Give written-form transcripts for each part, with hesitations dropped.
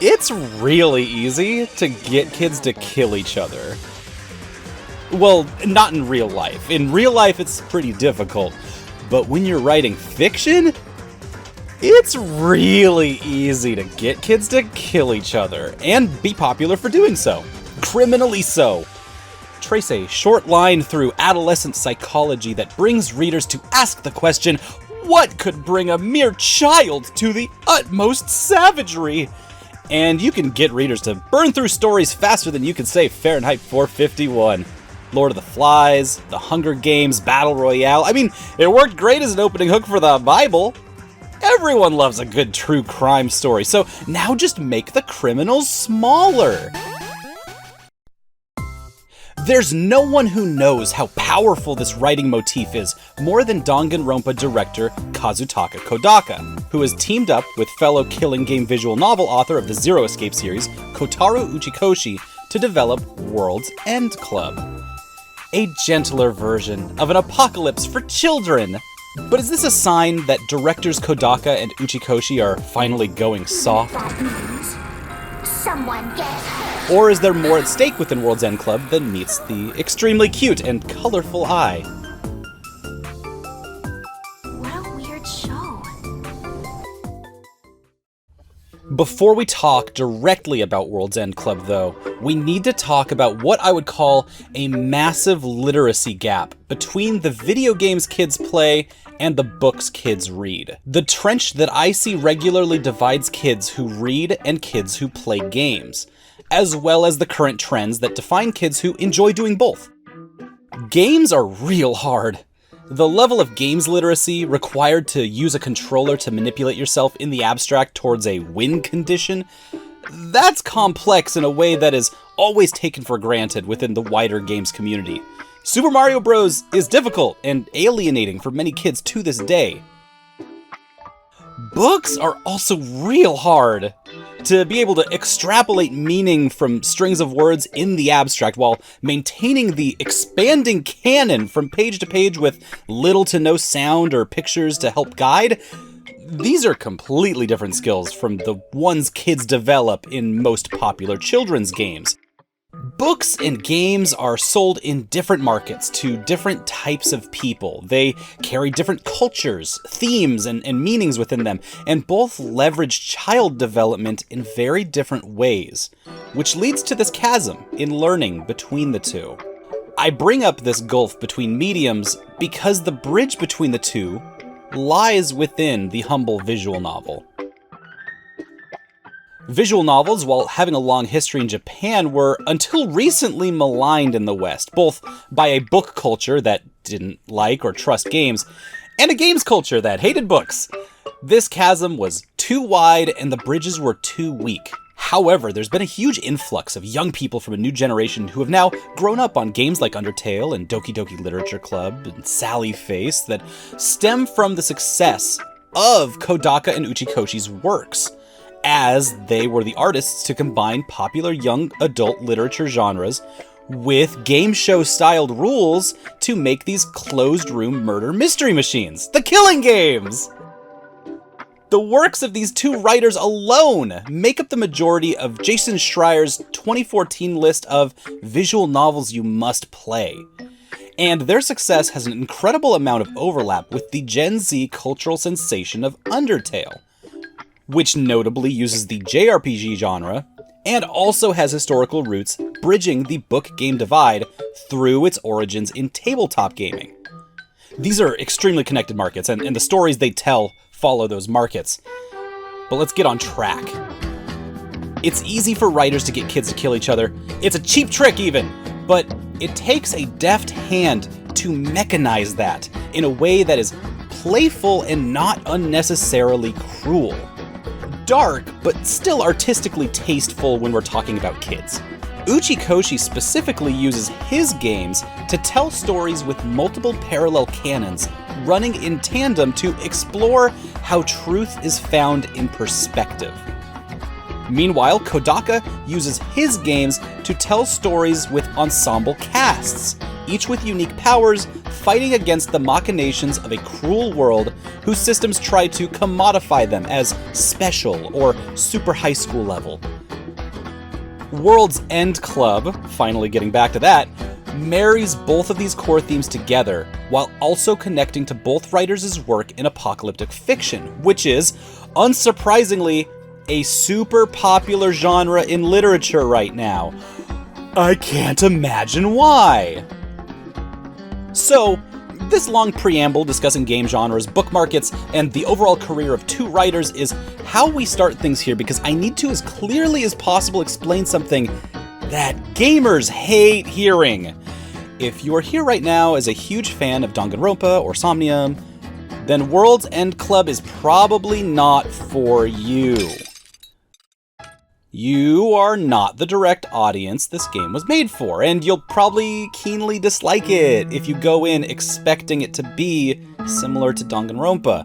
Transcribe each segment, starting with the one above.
It's really easy to get kids to kill each other. Well, not in real life. In real life, it's pretty difficult. But when you're writing fiction, it's really easy to get kids to kill each other, and be popular for doing so. Criminally so. Trace a short line through adolescent psychology that brings readers to ask the question, what could bring a mere child to the utmost savagery? And you can get readers to burn through stories faster than you can say Fahrenheit 451. Lord of the Flies, The Hunger Games, Battle Royale. I mean, it worked great as an opening hook for the Bible. Everyone loves a good true crime story, so now just make the criminals smaller. There's no one who knows how powerful this writing motif is more than Danganronpa director Kazutaka Kodaka, who has teamed up with fellow Killing Game visual novel author of the Zero Escape series, Kotaro Uchikoshi, to develop World's End Club. A gentler version of an apocalypse for children. But is this a sign that directors Kodaka and Uchikoshi are finally going soft? That means someone gets hurt. Or is there more at stake within World's End Club than meets the extremely cute and colorful eye? What a weird show. Before we talk directly about World's End Club, though, we need to talk about what I would call a massive literacy gap between the video games kids play and the books kids read. The trench that I see regularly divides kids who read and kids who play games, as well as the current trends that define kids who enjoy doing both. Games are real hard. The level of games literacy required to use a controller to manipulate yourself in the abstract towards a win condition, that's complex in a way that is always taken for granted within the wider games community. Super Mario Bros. Is difficult and alienating for many kids to this day. Books are also real hard. To be able to extrapolate meaning from strings of words in the abstract while maintaining the expanding canon from page to page with little to no sound or pictures to help guide, these are completely different skills from the ones kids develop in most popular children's games. Books and games are sold in different markets to different types of people. They carry different cultures, themes, and meanings within them, and both leverage child development in very different ways, which leads to this chasm in learning between the two. I bring up this gulf between mediums because the bridge between the two lies within the humble visual novel. Visual novels, while having a long history in Japan, were until recently maligned in the West, both by a book culture that didn't like or trust games, and a games culture that hated books. This chasm was too wide and the bridges were too weak. However, there's been a huge influx of young people from a new generation who have now grown up on games like Undertale and Doki Doki Literature Club and Sally Face that stem from the success of Kodaka and Uchikoshi's works, as they were the artists to combine popular young adult literature genres with game show styled rules to make these closed room murder mystery machines, the Killing Games. The works of these two writers alone make up the majority of Jason Schreier's 2014 list of visual novels you must play. And their success has an incredible amount of overlap with the Gen Z cultural sensation of Undertale, which notably uses the JRPG genre, and also has historical roots bridging the book-game divide through its origins in tabletop gaming. These are extremely connected markets, and the stories they tell follow those markets. But let's get on track. It's easy for writers to get kids to kill each other. It's a cheap trick even, but it takes a deft hand to mechanize that in a way that is playful and not unnecessarily cruel. Dark, but still artistically tasteful when we're talking about kids. Uchikoshi specifically uses his games to tell stories with multiple parallel canons running in tandem to explore how truth is found in perspective. Meanwhile, Kodaka uses his games to tell stories with ensemble casts, each with unique powers, fighting against the machinations of a cruel world whose systems try to commodify them as special or super high school level. World's End Club, finally getting back to that, marries both of these core themes together while also connecting to both writers' work in apocalyptic fiction, which is, unsurprisingly, a super popular genre in literature right now. I can't imagine why! So, this long preamble discussing game genres, book markets, and the overall career of two writers is how we start things here, because I need to, as clearly as possible, explain something that gamers hate hearing. If you are here right now as a huge fan of Danganronpa or Somnium, then World's End Club is probably not for you. You are not the direct audience this game was made for, and you'll probably keenly dislike it if you go in expecting it to be similar to Danganronpa.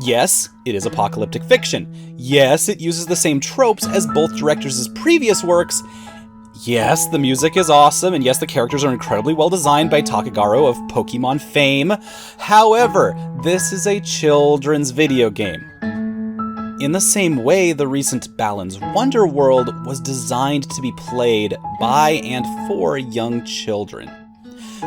Yes, it is apocalyptic fiction. Yes, it uses the same tropes as both directors' previous works. Yes, the music is awesome, and yes, the characters are incredibly well designed by Takagaro of Pokemon fame. However, this is a children's video game. In the same way, the recent Balan's Wonderworld was designed to be played by and for young children.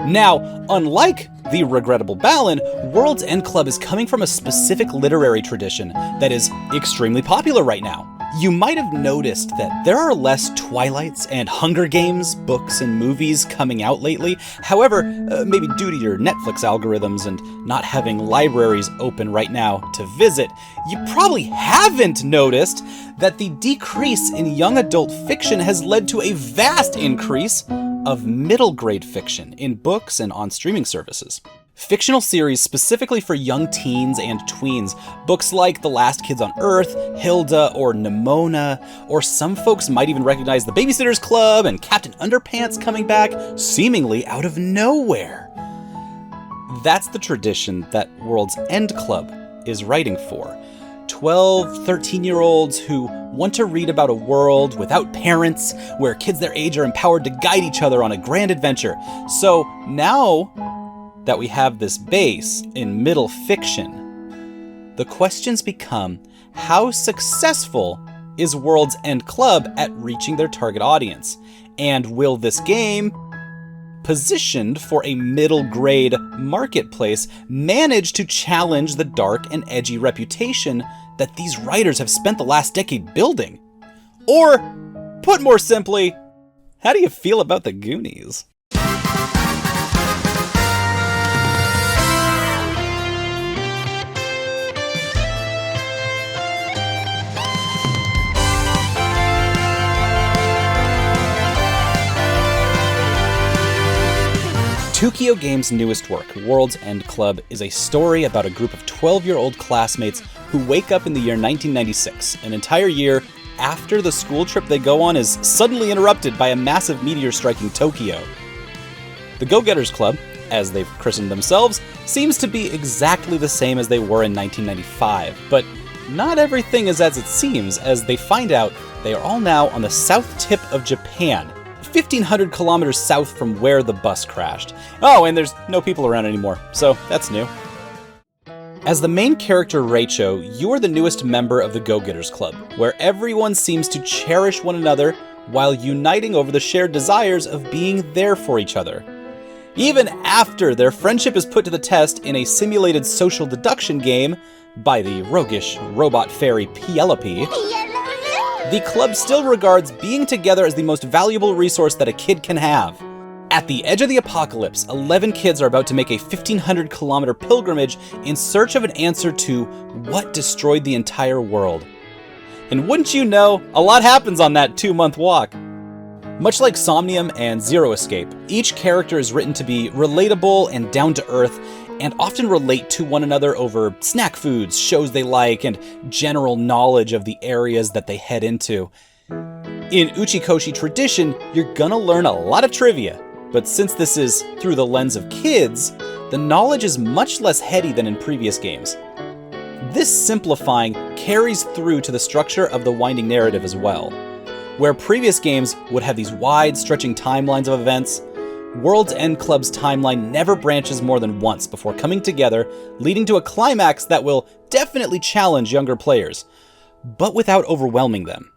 Now, unlike the regrettable Balan, World's End Club is coming from a specific literary tradition that is extremely popular right now. You might have noticed that there are less Twilights and Hunger Games books and movies coming out lately. However, maybe due to your Netflix algorithms and not having libraries open right now to visit, you probably haven't noticed that the decrease in young adult fiction has led to a vast increase of middle grade fiction in books and on streaming services. Fictional series specifically for young teens and tweens, books like The Last Kids on Earth, Hilda, or Nimona, or some folks might even recognize The Babysitter's Club and Captain Underpants coming back, seemingly out of nowhere. That's the tradition that World's End Club is writing for. 12, 13-year-olds who want to read about a world without parents, where kids their age are empowered to guide each other on a grand adventure. So now that we have this base in middle fiction, the questions become, how successful is World's End Club at reaching their target audience? And will this game, positioned for a middle grade marketplace, manage to challenge the dark and edgy reputation that these writers have spent the last decade building? Or, put more simply, how do you feel about the Goonies? Tokyo Games' newest work, World's End Club, is a story about a group of 12-year-old classmates who wake up in the year 1996, an entire year after the school trip they go on is suddenly interrupted by a massive meteor striking Tokyo. The Go-Getters Club, as they've christened themselves, seems to be exactly the same as they were in 1995, but not everything is as it seems, as they find out they are all now on the south tip of Japan, 1,500 kilometers south from where the bus crashed. Oh, and there's no people around anymore, so that's new. As the main character Reicho, you are the newest member of the Go-Getters Club, where everyone seems to cherish one another while uniting over the shared desires of being there for each other. Even after their friendship is put to the test in a simulated social deduction game by the roguish robot fairy Penelope, the club still regards being together as the most valuable resource that a kid can have. At the edge of the apocalypse, 11 kids are about to make a 1,500 kilometer pilgrimage in search of an answer to what destroyed the entire world. And wouldn't you know, a lot happens on that 2-month walk. Much like Somnium and Zero Escape, each character is written to be relatable and down to earth, and often relate to one another over snack foods, shows they like, and general knowledge of the areas that they head into. In Uchikoshi tradition, you're gonna learn a lot of trivia, but since this is through the lens of kids, the knowledge is much less heady than in previous games. This simplifying carries through to the structure of the winding narrative as well. Where previous games would have these wide, stretching timelines of events, World's End Club's timeline never branches more than once before coming together, leading to a climax that will definitely challenge younger players, but without overwhelming them.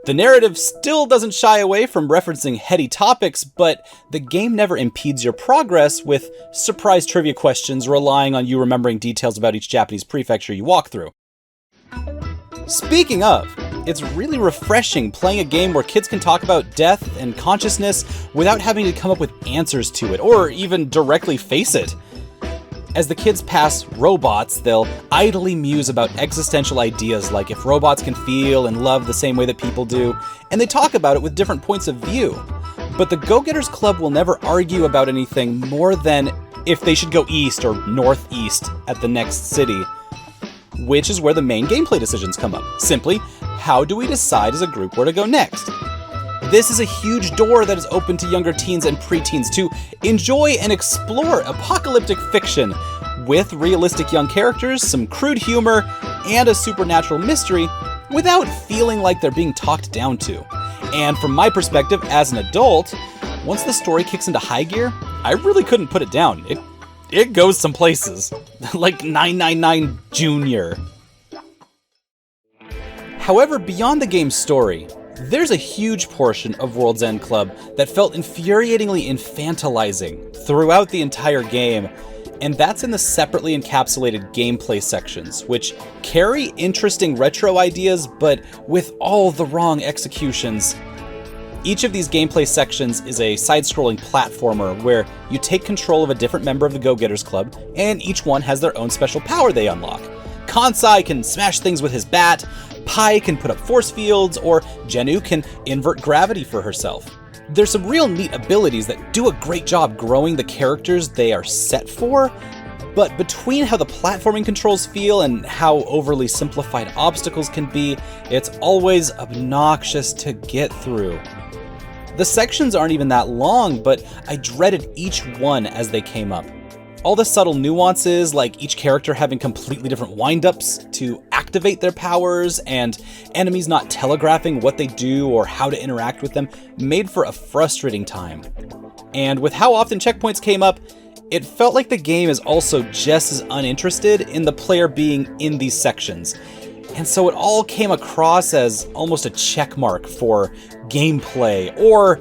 The narrative still doesn't shy away from referencing heady topics, but the game never impedes your progress with surprise trivia questions relying on you remembering details about each Japanese prefecture you walk through. Speaking of, it's really refreshing playing a game where kids can talk about death and consciousness without having to come up with answers to it, or even directly face it. As the kids pass robots, they'll idly muse about existential ideas like if robots can feel and love the same way that people do, and they talk about it with different points of view. But the Go-Getters Club will never argue about anything more than if they should go east or northeast at the next city, which is where the main gameplay decisions come up. Simply, how do we decide as a group where to go next? This is a huge door that is open to younger teens and preteens to enjoy and explore apocalyptic fiction with realistic young characters, some crude humor, and a supernatural mystery without feeling like they're being talked down to. And from my perspective as an adult, once the story kicks into high gear, I really couldn't put it down. It goes some places, like 999 Junior. However, beyond the game's story, there's a huge portion of World's End Club that felt infuriatingly infantilizing throughout the entire game, and that's in the separately encapsulated gameplay sections, which carry interesting retro ideas, but with all the wrong executions. Each of these gameplay sections is a side-scrolling platformer where you take control of a different member of the Go-Getters Club, and each one has their own special power they unlock. Kansai can smash things with his bat, Pai can put up force fields, or Jenu can invert gravity for herself. There's some real neat abilities that do a great job growing the characters they are set for, but between how the platforming controls feel and how overly simplified obstacles can be, it's always obnoxious to get through. The sections aren't even that long, but I dreaded each one as they came up. All the subtle nuances, like each character having completely different wind-ups to activate their powers, and enemies not telegraphing what they do or how to interact with them, made for a frustrating time. And with how often checkpoints came up, it felt like the game is also just as uninterested in the player being in these sections. And so it all came across as almost a checkmark for gameplay, or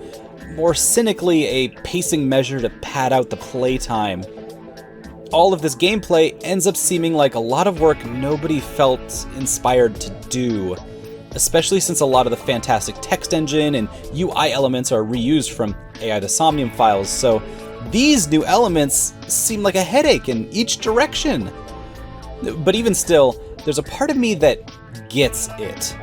more cynically, a pacing measure to pad out the playtime. All of this gameplay ends up seeming like a lot of work nobody felt inspired to do, especially since a lot of the fantastic text engine and UI elements are reused from AI the Somnium files, so these new elements seem like a headache in each direction. But even still, there's a part of me that gets it,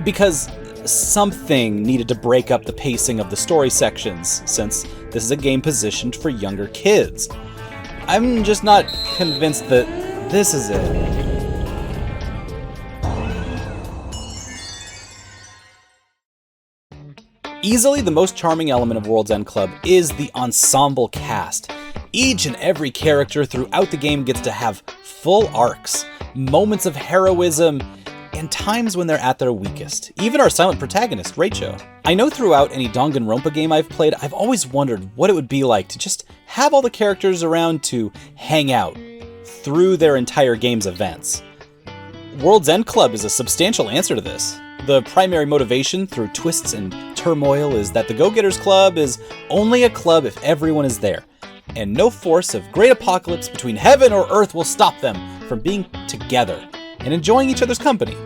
because something needed to break up the pacing of the story sections, since this is a game positioned for younger kids. I'm just not convinced that this is it. Easily the most charming element of World's End Club is the ensemble cast. Each and every character throughout the game gets to have full arcs, moments of heroism, and times when they're at their weakest. Even our silent protagonist, Rachel. I know throughout any Danganronpa game I've played, I've always wondered what it would be like to just have all the characters around to hang out through their entire game's events. World's End Club is a substantial answer to this. The primary motivation through twists and turmoil is that the Go-Getters Club is only a club if everyone is there, and no force of great apocalypse between heaven or earth will stop them from being together and enjoying each other's company.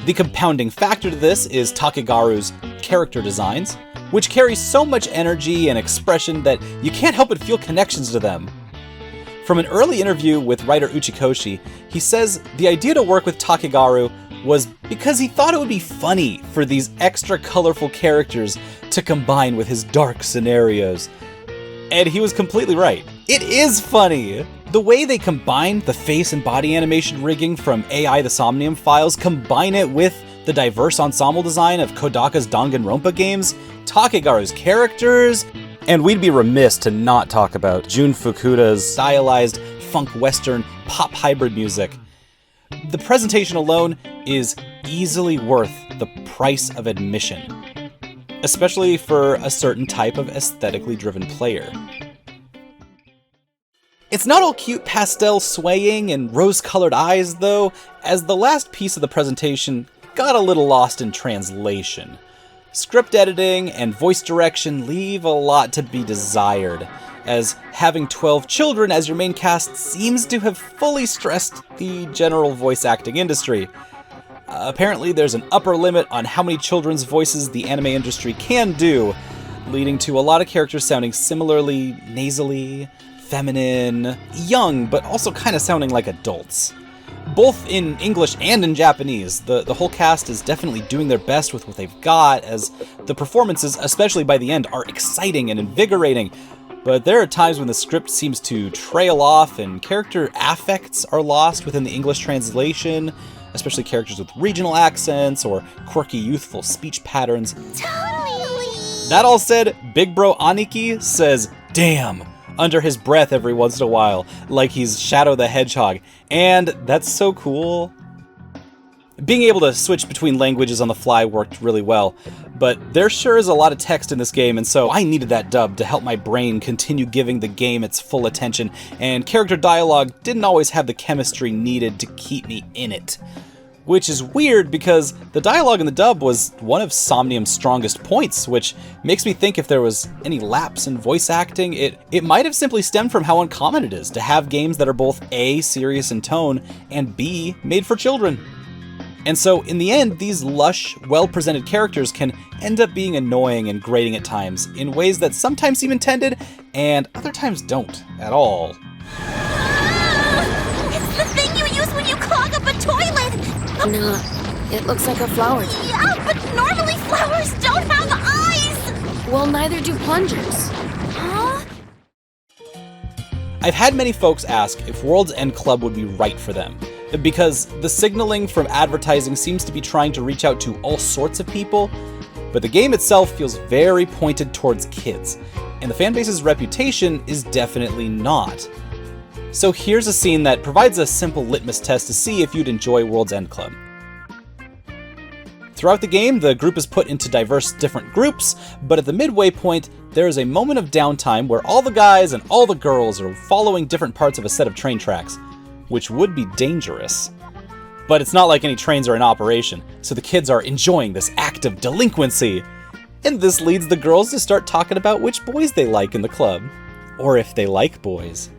The compounding factor to this is Takegaru's character designs, which carry so much energy and expression that you can't help but feel connections to them. From an early interview with writer Uchikoshi, he says the idea to work with Takegaru was because he thought it would be funny for these extra colorful characters to combine with his dark scenarios. And he was completely right. It is funny! The way they combine the face and body animation rigging from AI the Somnium files, combine it with the diverse ensemble design of Kodaka's Danganronpa games, Takegaru's characters, and we'd be remiss to not talk about Jun Fukuda's stylized funk western pop hybrid music. The presentation alone is easily worth the price of admission. especially for a certain type of aesthetically driven player. It's not all cute pastel swaying and rose-colored eyes, though, as the last piece of the presentation got a little lost in translation. Script editing and voice direction leave a lot to be desired, as having 12 children as your main cast seems to have fully stressed the general voice acting industry. Apparently there's an upper limit on how many children's voices the anime industry can do, leading to a lot of characters sounding similarly nasally, feminine, young, but also kind of sounding like adults. Both in English and in Japanese, the whole cast is definitely doing their best with what they've got, as the performances, especially by the end, are exciting and invigorating. But there are times when the script seems to trail off and character affects are lost within the English translation, especially characters with regional accents or quirky youthful speech patterns. Totally! That all said, Big Bro Aniki says, "Damn," under his breath every once in a while, like he's Shadow the Hedgehog, and that's so cool. Being able to switch between languages on the fly worked really well, but there sure is a lot of text in this game, and so I needed that dub to help my brain continue giving the game its full attention, and character dialogue didn't always have the chemistry needed to keep me in it. Which is weird because the dialogue in the dub was one of Somnium's strongest points, which makes me think if there was any lapse in voice acting, it might have simply stemmed from how uncommon it is to have games that are both A, serious in tone, and B, made for children. And so, in the end, these lush, well-presented characters can end up being annoying and grating at times, in ways that sometimes seem intended, and other times don't at all. It's the thing you use when you clog up a toilet! No, it looks like a flower. Yeah, but normally flowers don't have eyes! Well, neither do plungers. Huh? I've had many folks ask if World's End Club would be right for them, because the signaling from advertising seems to be trying to reach out to all sorts of people, but the game itself feels very pointed towards kids, and the fanbase's reputation is definitely not. So here's a scene that provides a simple litmus test to see if you'd enjoy World's End Club. Throughout the game, the group is put into diverse different groups, but at the midway point, there is a moment of downtime where all the guys and all the girls are following different parts of a set of train tracks, which would be dangerous. But it's not like any trains are in operation, so the kids are enjoying this act of delinquency. And this leads the girls to start talking about which boys they like in the club, or if they like boys.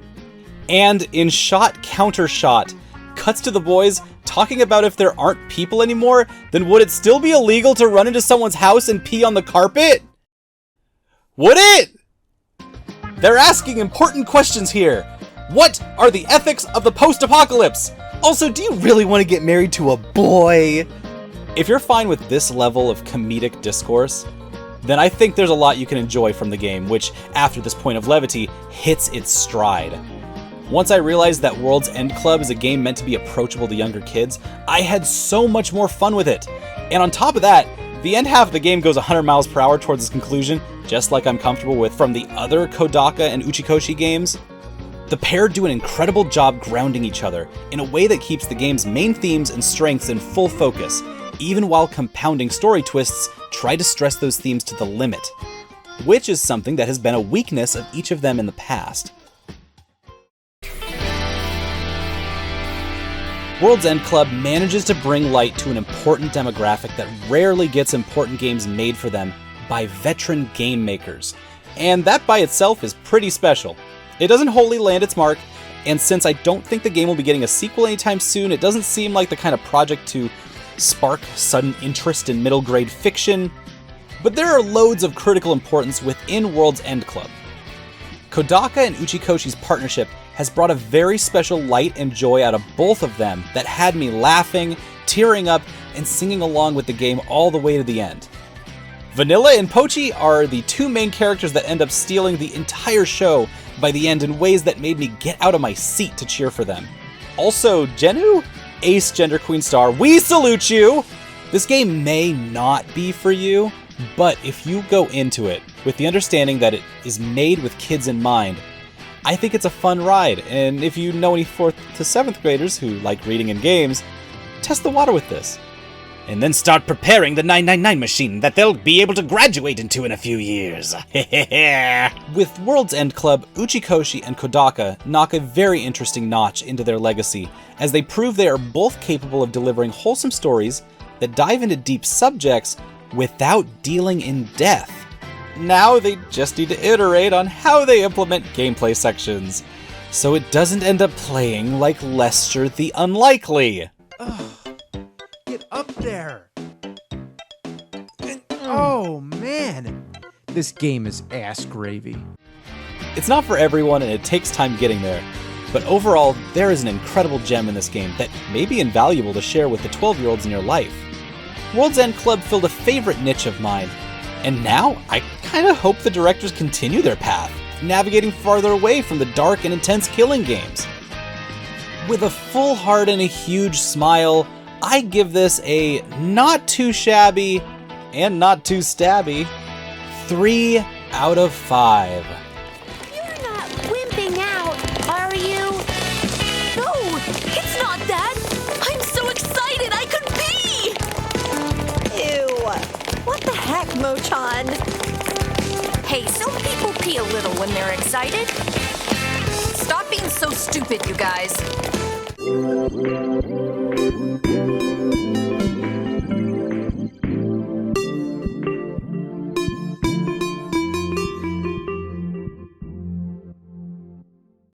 And in shot counter shot, cuts to the boys talking about if there aren't people anymore, then would it still be illegal to run into someone's house and pee on the carpet? Would it? They're asking important questions here. What are the ethics of the post-apocalypse? Also, do you really want to get married to a boy? If you're fine with this level of comedic discourse, then I think there's a lot you can enjoy from the game, which, after this point of levity, hits its stride. Once I realized that World's End Club is a game meant to be approachable to younger kids, I had so much more fun with it. And on top of that, the end half of the game goes 100 miles per hour towards its conclusion, just like I'm comfortable with from the other Kodaka and Uchikoshi games. The pair do an incredible job grounding each other in a way that keeps the game's main themes and strengths in full focus, even while compounding story twists try to stress those themes to the limit, which is something that has been a weakness of each of them in the past. World's End Club manages to bring light to an important demographic that rarely gets important games made for them by veteran game makers, and that by itself is pretty special. It doesn't wholly land its mark, and since I don't think the game will be getting a sequel anytime soon, it doesn't seem like the kind of project to spark sudden interest in middle grade fiction, but there are loads of critical importance within World's End Club. Kodaka and Uchikoshi's partnership has brought a very special light and joy out of both of them that had me laughing, tearing up, and singing along with the game all the way to the end. Vanilla and Pochi are the two main characters that end up stealing the entire show by the end in ways that made me get out of my seat to cheer for them. Also, Jenu, Ace Gender Queen Star, we salute you! This game may not be for you, but if you go into it with the understanding that it is made with kids in mind, I think it's a fun ride, and if you know any 4th to 7th graders who like reading and games, test the water with this. and then start preparing the 999 machine that they'll be able to graduate into in a few years. With World's End Club, Uchikoshi and Kodaka knock a very interesting notch into their legacy, as they prove they are both capable of delivering wholesome stories that dive into deep subjects without dealing in death. Now they just need to iterate on how they implement gameplay sections, so it doesn't end up playing like Lester the Unlikely. Get up there! Oh man, this game is ass gravy. It's not for everyone and it takes time getting there, but overall, there is an incredible gem in this game that may be invaluable to share with the 12-year-olds in your life. World's End Club filled a favorite niche of mine, and now I kinda hope the directors continue their path, navigating farther away from the dark and intense killing games. With a full heart and a huge smile, I give this a not too shabby and not too stabby 3 out of 5. You're not wimping out, are you? No, it's not that. I'm so excited I could be! Ew. What the heck, Mochan? Hey, some people pee a little when they're excited. Stop being so stupid, you guys.